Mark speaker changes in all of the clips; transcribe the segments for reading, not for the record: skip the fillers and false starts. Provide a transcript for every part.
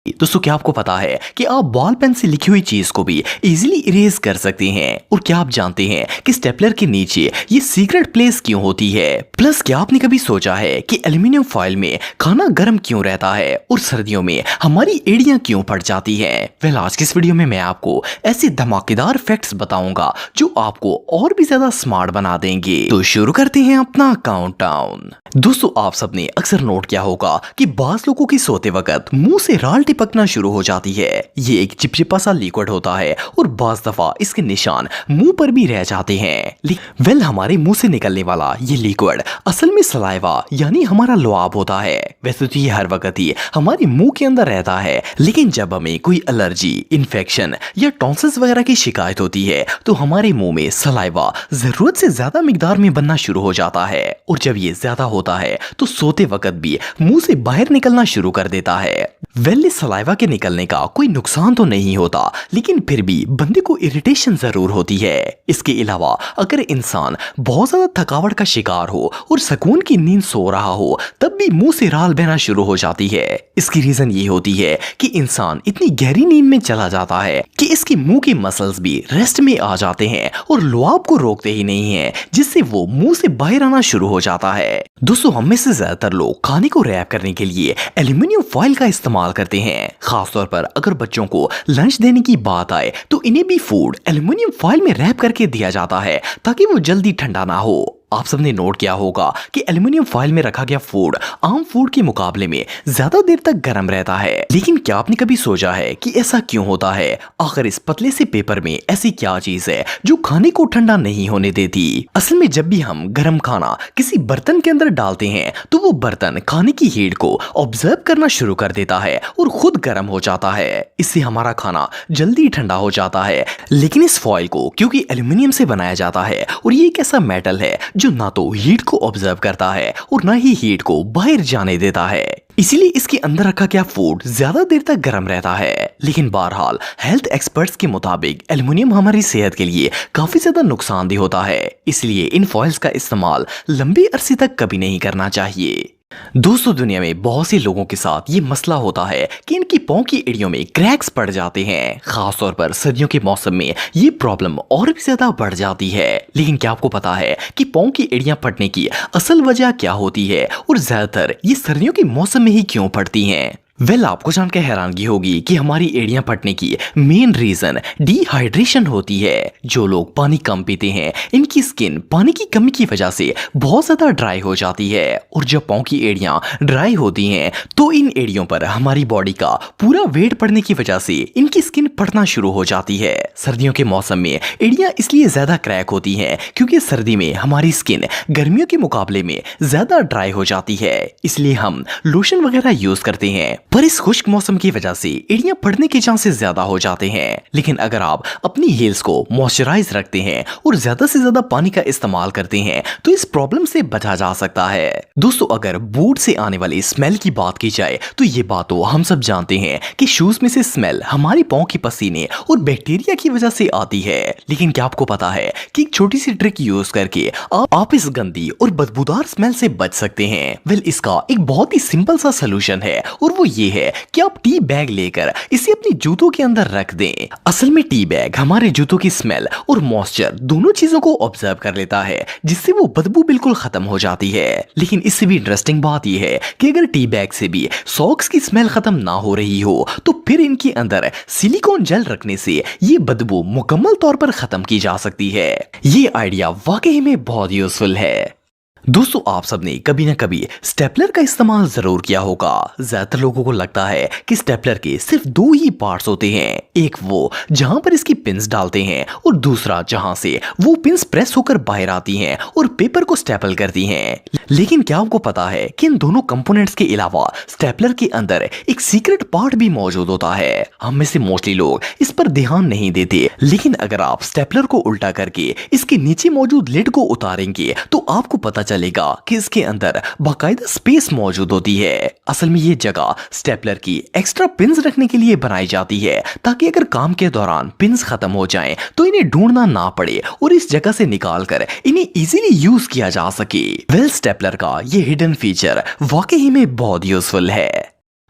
Speaker 1: दोस्तों क्या आपको पता है कि आप बॉल पेन से लिखी हुई चीज को भी इजीली इरेज कर सकते हैं। और क्या आप जानते हैं कि स्टेपलर के नीचे ये सीक्रेट प्लेस क्यों होती है। प्लस क्या आपने कभी सोचा है कि एल्यूमिनियम फॉइल में खाना गर्म क्यों रहता है और सर्दियों में हमारी एड़ियां क्यों फट जाती है। वेल आज की इस वीडियो में मैं आपको ऐसे धमाकेदार फैक्ट्स बताऊंगा जो आपको और भी ज्यादा स्मार्ट बना देंगे। तो शुरू करते हैं अपना काउंटडाउन। दोस्तों आप सबने अक्सर नोट किया होगा कि बाज लोगों की सोते वक्त मुंह से राल टपकना शुरू हो जाती है। ये एक चिपचिपा सा लिक्विड होता है और बाज दफा इसके निशान मुंह पर भी रह जाते हैं। वेल हमारे मुंह से निकलने वाला ये लिक्विड असल में सलाइवा यानी हमारा लुआब होता है। वैसे तो ये हर वक्त ही हमारे मुंह के अंदर रहता है, लेकिन जब हमें कोई एलर्जी, इन्फेक्शन या टॉन्सिल्स वगैरह की शिकायत होती है तो हमारे मुंह में सलाइवा जरूरत से ज्यादा मिकदार में बनना शुरू हो जाता है। और जब ये ज्यादा होता है तो सोते वक्त भी मुंह से बाहर निकलना शुरू कर देता है। वेल सलाइवा के निकलने का कोई नुकसान तो नहीं होता, लेकिन फिर भी बंदे को इरिटेशन जरूर होती है। इसके अलावा अगर इंसान बहुत ज्यादा थकावट का शिकार हो और सुकून की नींद सो रहा हो तब भी मुंह से राल बहना शुरू हो जाती है। इसकी रीजन ये होती है कि इंसान इतनी गहरी नींद में चला जाता है कि इसके मुंह के मसल्स भी रेस्ट में आ जाते हैं और लुआब को रोकते ही नहीं है, जिससे वो मुंह से बाहर आना शुरू हो जाता है। दोस्तों हम में से ज्यादातर लोग खाने को रैप करने के लिए एल्यूमिनियम फॉइल का इस्तेमाल करते हैं। खासतौर पर अगर बच्चों को लंच देने की बात आए तो इन्हें भी फूड एल्यूमिनियम फॉइल में रैप करके दिया जाता है ताकि वो जल्दी ठंडा ना हो। आप सबने नोट किया होगा कि एल्यूमिनियम फॉइल में रखा गया फूड आम फूड के मुकाबले में ज्यादा देर तक गर्म रहता है। लेकिन क्या आपने कभी सोचा है कि ऐसा क्यों होता है? आखिर इस पतले से पेपर में ऐसी क्या चीज है जो खाने को ठंडा नहीं होने देती? असल में जब भी हम गर्म खाना किसी बर्तन के अंदर डालते हैं तो वो बर्तन खाने की हीट को ऑब्जर्व करना शुरू कर देता है और खुद गर्म हो जाता है। इससे हमारा खाना जल्दी ठंडा हो जाता है। लेकिन इस फॉइल को क्योंकि एल्यूमिनियम से बनाया जाता है और ये एक ऐसा मेटल है जो ना तो हीट को ऑब्जर्व करता है और ना ही हीट को बाहर जाने देता है, इसीलिए इसके अंदर रखा गया फूड ज्यादा देर तक गर्म रहता है। लेकिन बहरहाल हेल्थ एक्सपर्ट्स के मुताबिक एल्यूमिनियम हमारी सेहत के लिए काफी ज्यादा नुकसानदेह होता है, इसलिए इन फॉइल्स का इस्तेमाल लंबे अरसे तक कभी नहीं करना चाहिए। दोस्तों दुनिया में बहुत से लोगों के साथ ये मसला होता है कि इनकी पांव की एड़ियों में क्रैक्स पड़ जाते हैं। खासतौर पर सर्दियों के मौसम में ये प्रॉब्लम और भी ज्यादा बढ़ जाती है। लेकिन क्या आपको पता है कि पांव की एड़ियां फटने की असल वजह क्या होती है और ज्यादातर ये सर्दियों के मौसम में ही क्यों फटती हैं? वेल आपको जानकर हैरानगी होगी कि हमारी एड़ियां फटने की मेन रीजन डिहाइड्रेशन होती है। जो लोग पानी कम पीते हैं इनकी स्किन पानी की कमी की वजह से बहुत ज्यादा ड्राई हो जाती है और जब पांव की एड़ियां ड्राई होती हैं तो इन एड़ियों पर हमारी बॉडी का पूरा वेट पड़ने की वजह से इनकी स्किन फटना शुरू हो जाती है। सर्दियों के मौसम में एड़ियां इसलिए ज्यादा क्रैक होती हैं क्योंकि सर्दी में हमारी स्किन गर्मियों के मुकाबले में ज्यादा ड्राई हो जाती है, इसलिए हम लोशन वगैरह यूज करते हैं। पर इस खुश्क मौसम की वजह से एड़ियां फटने के चांसेस ज्यादा हो जाते हैं। लेकिन अगर आप अपनी हील्स को मॉइस्चराइज रखते हैं और ज्यादा से ज्यादा पानी का इस्तेमाल करते हैं तो इस प्रॉब्लम से बचा जा सकता है। दोस्तों अगर बूट से आने वाली स्मेल की बात की जाए तो ये बात तो हम सब जानते हैं कि शूज में से स्मेल हमारी पांव के पसीने और बैक्टीरिया की वजह से आती है। लेकिन क्या आपको पता है कि एक छोटी सी ट्रिक यूज करके आप इस गंदी और बदबूदार स्मेल से बच सकते हैं? वेल इसका एक बहुत ही सिंपल सा सोल्यूशन है और वो ये है कि आप टी बैग लेकर इसे अपने जूतों के अंदर रख दें। असल में टी बैग हमारे जूतों की स्मेल और मॉइस्चर दोनों चीजों को ऑब्जर्व कर लेता है, जिससे वो बदबू बिल्कुल खत्म हो जाती है। लेकिन इससे भी इंटरेस्टिंग बात यह है कि अगर टी बैग से भी सॉक्स की स्मेल खत्म ना हो रही हो तो फिर इनके अंदर सिलिकॉन जेल रखने से ये बदबू मुकम्मल तौर पर खत्म की जा सकती है। ये आइडिया वाकई में बहुत यूजफुल है। दोस्तों आप सबने कभी ना कभी स्टेपलर का इस्तेमाल जरूर किया होगा। ज्यादातर लोगों को लगता है कि स्टेपलर के सिर्फ दो ही पार्ट्स होते हैं, एक वो जहां पर इसकी पिन्स डालते हैं और दूसरा जहां से वो पिन्स प्रेस होकर बाहर आती हैं और पेपर को स्टेपल करती हैं। लेकिन क्या आपको पता है कि इन दोनों कंपोनेंट्स के अलावा स्टेपलर के अंदर एक सीक्रेट पार्ट भी मौजूद होता है? हम में से मोस्टली लोग इस पर ध्यान नहीं देते, लेकिन अगर आप स्टेपलर को उल्टा करके इसके नीचे मौजूद लिड को उतारेंगे तो आपको पता चलेगा कि इसके अंदर बाकायदा स्पेस मौजूद होती है। असल में ये जगह स्टेपलर की एक्स्ट्रा पिन्स रखने के लिए बनाई जाती है ताकि अगर काम के दौरान पिन्स खत्म हो जाएं तो इन्हें ढूंढना ना पड़े और इस जगह से निकालकर इन्हें इजीली यूज किया जा सके। वेल स्टेपलर का ये हिडन फीचर वाकई में बहुत यूजफुल है।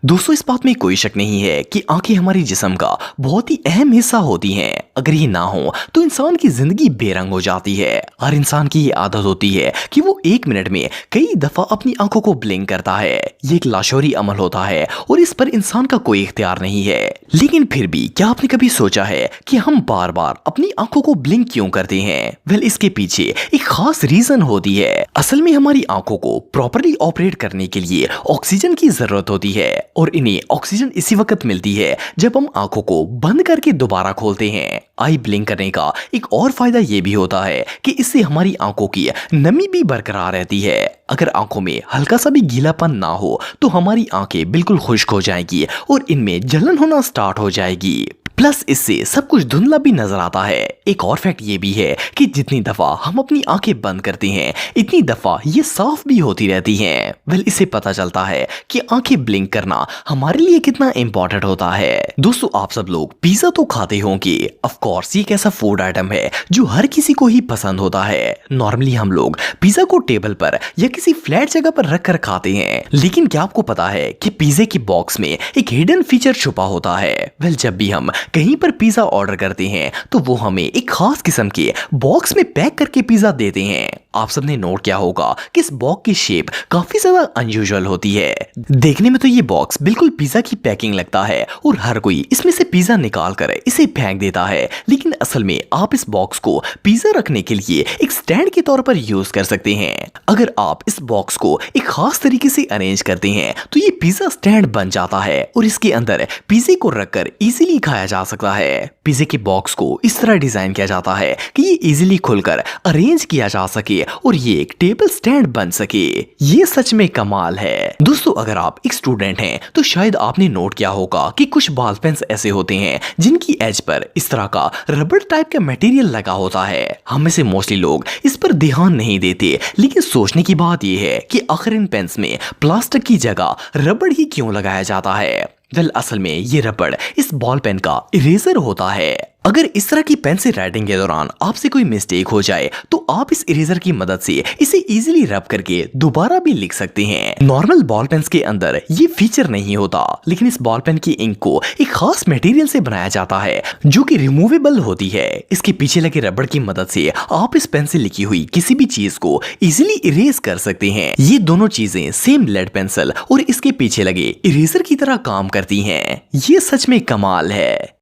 Speaker 1: दोस्तों इस बात में कोई शक नहीं है कि आंखें हमारे जिस्म का बहुत ही अहम हिस्सा होती हैं। अगर ये ना हो तो इंसान की जिंदगी बेरंग हो जाती है। हर इंसान की ये आदत होती है कि वो 1 मिनट में कई दफा अपनी आंखों को ब्लिंक करता है। ये एक लाशौरी अमल होता है और इस पर इंसान का कोई इख्तियार नहीं है। लेकिन फिर भी क्या आपने कभी सोचा है कि हम बार बार अपनी आंखों को ब्लिंक क्यों करते हैं? वेल इसके पीछे एक खास रीजन होती है। असल में हमारी आंखों को प्रॉपरली ऑपरेट करने के लिए ऑक्सीजन की जरूरत होती है और इन्हें ऑक्सीजन इसी वक्त मिलती है जब हम आंखों को बंद करके दोबारा खोलते हैं। आई ब्लिंक करने का एक और फायदा ये भी होता है कि इससे हमारी आंखों की नमी भी बरकरार रहती है। अगर आंखों में हल्का सा भी गीलापन ना हो तो हमारी आंखें बिल्कुल खुश्क हो जाएगी और इनमें जलन होना स्टार्ट हो जाएगी। प्लस इससे सब कुछ धुंधला भी नजर आता है। एक और फैक्ट ये भी है कि जितनी दफा हम अपनी आंखें बंद करते हैं इतनी दफा ये साफ भी होती रहती हैं। वेल इससे पता चलता है कि आंखें ब्लिंक करना हमारे लिए कितना इंपॉर्टेंट होता है। दोस्तों आप सब लोग पिज्जा तो खाते होंगे। ऑफ कोर्स ये एक ऐसा फूड आइटम है जो हर किसी को ही पसंद होता है। नॉर्मली हम लोग पिज्जा को टेबल पर या किसी फ्लैट जगह पर रख कर खाते हैं। लेकिन क्या आपको पता है कि पिज्जे की बॉक्स में एक हिडन फीचर छुपा होता है? वेल जब भी हम कहीं पर पिज्जा ऑर्डर करते हैं तो वो हमें एक खास किस्म के बॉक्स में पैक करके पिज्जा देते हैं। आप सबने नोट किया होगा कि इस बॉक्स की शेप काफी ज्यादा अनयूजुअल होती है। देखने में तो ये बॉक्स बिल्कुल पिज्जा की पैकिंग लगता है और हर कोई इसमें से पिज्जा निकाल कर इसे फेंक देता है। लेकिन असल में आप इस बॉक्स को पिज्जा रखने के लिए एक स्टैंड के तौर पर यूज कर सकते हैं। अगर आप इस बॉक्स को एक खास तरीके से अरेंज करते हैं तो ये पिज्जा स्टैंड बन जाता है और इसके अंदर पिज्जे को रखकर इजीली खाया जा सकता है। पिज्जे के बॉक्स को इस तरह डिजाइन किया जाता है कि ये इजीली खुलकर अरेंज किया जा सके और ये एक टेबल स्टैंड बन सके। ये सच में कमाल है। दोस्तों अगर आप एक स्टूडेंट हैं तो शायद आपने नोट किया होगा कि कुछ बॉल पेन्स ऐसे होते हैं जिनकी एज पर इस तरह का रबड़ टाइप का मटेरियल लगा होता है। हम में से मोस्टली लोग इस पर ध्यान नहीं देते, लेकिन सोचने की बात यह है कि आखिर इन पेन्स में प्लास्टिक की जगह रबड़ ही क्यों लगाया जाता है? वेल असल में ये रबड़ इस बॉल पेन का इरेजर होता है। अगर इस तरह की पेन से राइटिंग के दौरान आपसे कोई मिस्टेक हो जाए तो आप इस इरेजर की मदद से इसे इजीली रब करके दोबारा भी लिख सकते हैं। नॉर्मल बॉल पेन्स के अंदर ये फीचर नहीं होता, लेकिन इस बॉल पेन की इंक को एक खास मटेरियल से बनाया जाता है जो कि रिमूवेबल होती है। इसके पीछे लगे रबड़ की मदद से आप इस पेन से लिखी हुई किसी भी चीज को इजीली इरेज कर सकते हैं। ये दोनों चीजें सेम लेड पेंसिल और इसके पीछे लगे इरेजर की तरह काम करती हैं। ये सच में कमाल है।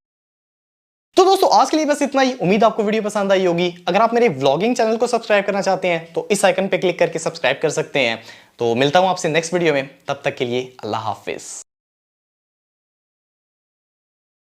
Speaker 2: तो दोस्तों आज के लिए बस इतना ही। उम्मीद आपको वीडियो पसंद आई होगी। अगर आप मेरे व्लॉगिंग चैनल को सब्सक्राइब करना चाहते हैं तो इस आइकन पे क्लिक करके सब्सक्राइब कर सकते हैं। तो मिलता हूं आपसे नेक्स्ट वीडियो में, तब तक के लिए अल्लाह हाफिज।